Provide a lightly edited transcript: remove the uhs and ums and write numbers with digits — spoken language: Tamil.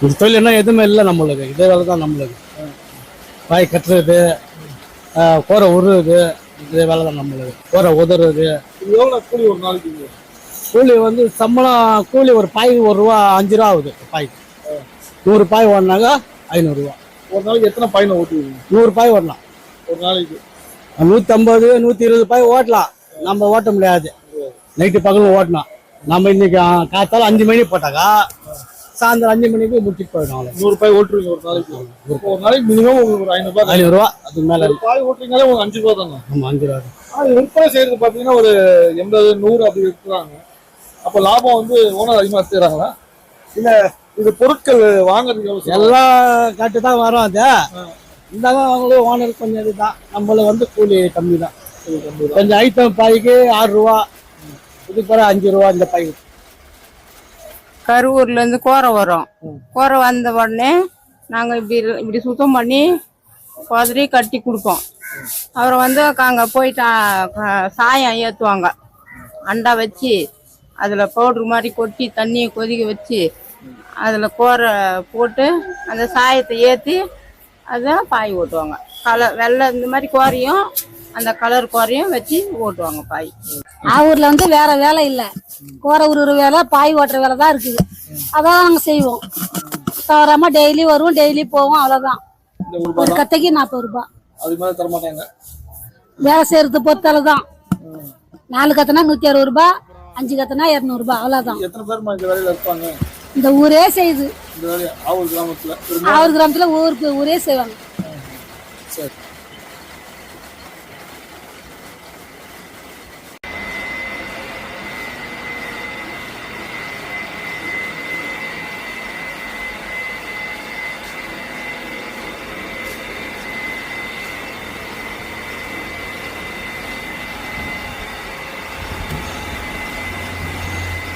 இந்த தொழில் என்ன எதுவுமே இல்லை நம்மளுக்கு, இதே வேலை தான் நம்மளுக்கு. பாய் கட்டுறது, கூரை உருறது, இதே வேலை தான் நம்மளுக்கு. கூரை உதறது. எவ்வளோ கூலி ஒரு நாளைக்கு? கூலி வந்து சம்பளம் கூலி ஒரு பாய் ₹1 5 ஆகுது. பாய்க்கு 100 பாய் ஓடினாக்கா ₹500. ஒரு நாளைக்கு எத்தனை பாயிண்ட் ஓட்டுவீங்க? 100 பாய் ஓடலாம். ஒரு நாளைக்கு 150 120 பாய் ஓட்டலாம். நம்ம ஓட்ட முடியாது, நைட்டு பகலும் ஓட்டணும். நம்ம இன்னைக்கு காத்தால 5 மணி போட்டாக்கா சாயந்தரம் 5 மணிக்கு முடிச்சுட்டு போயிடும். 100 பாய் ஓட்டுருவீங்க ஒரு நாளைக்கு? ஒரு நாளைக்கு மினிமம் உங்களுக்கு ஒரு ₹500. அதுக்கு மேல பாய் ஓட்டுறீங்களே உங்களுக்கு ₹5 தானே? ஆமா, ₹5. விற்பனை செய்யறது பாத்தீங்கன்னா ஒரு 80 100 அப்படி விற்கிறாங்க. அப்ப லாபம் வந்து ஓனர் அதிகமா செய்யறாங்களா இல்ல இது பொருட்கள் வாங்குறதுக்கு? எல்லாம் கட்டு தான் வரும். அது இந்த அவங்களும் ஓனர் கொஞ்சம் இதுதான். நம்மள வந்து கூலி கம்மி தான். கொஞ்சம் ஐட்டம் பாய்க்கு ₹6, இதுக்கு பிறகு ₹5 இந்த பாய்க்கு. கரூர்ல இருந்து கோரை வரும். கோரை வந்த உடனே நாங்க இப்படி சுத்தம் பண்ணி குதிரை கட்டி கொடுப்போம். அப்புறம் வந்து அங்க போயிட்டு சாயம் ஏற்றுவாங்க. அண்டா வச்சு அதுல பவுட்ரு மாதிரி கொட்டி தண்ணியை கொதிக்க வச்சு அதுல கோரை போட்டு அந்த சாயத்தை ஏற்றி அதான் பாய் ஓட்டுவாங்க. வெள்ளை இந்த மாதிரி கோரையும் அந்த கலர் கோரையும் வச்சு ஓட்டுவாங்க பாய். ஊர்ல வந்து வேற வேலை இல்லை, கோரை உருவுற வேலை பாய் ஓட்டுற வேலை தான் இருக்குது. அதான் நாங்க செய்வோம். தவறாம டெய்லி வருவோம், டெய்லி போவோம், அவ்வளவுதான். ஒரு கத்தைக்கு ₹40. அது மாதிரி தர மாட்டாங்க. வேலை செய்யறது பொறுத்தால தான். 4 கத்தனா ₹160, 5 கத்தனா ₹200, அவ்வளவுதான். எத்தனை பேர் இந்த வேலையில இருப்பாங்க? இந்த ஊரே செய்யுது. இந்த வேலையை ஆவூர் கிராமத்துல ஆவூர் கிராமத்துல ஊருக்கு ஊரே செய்வாங்க. சரி.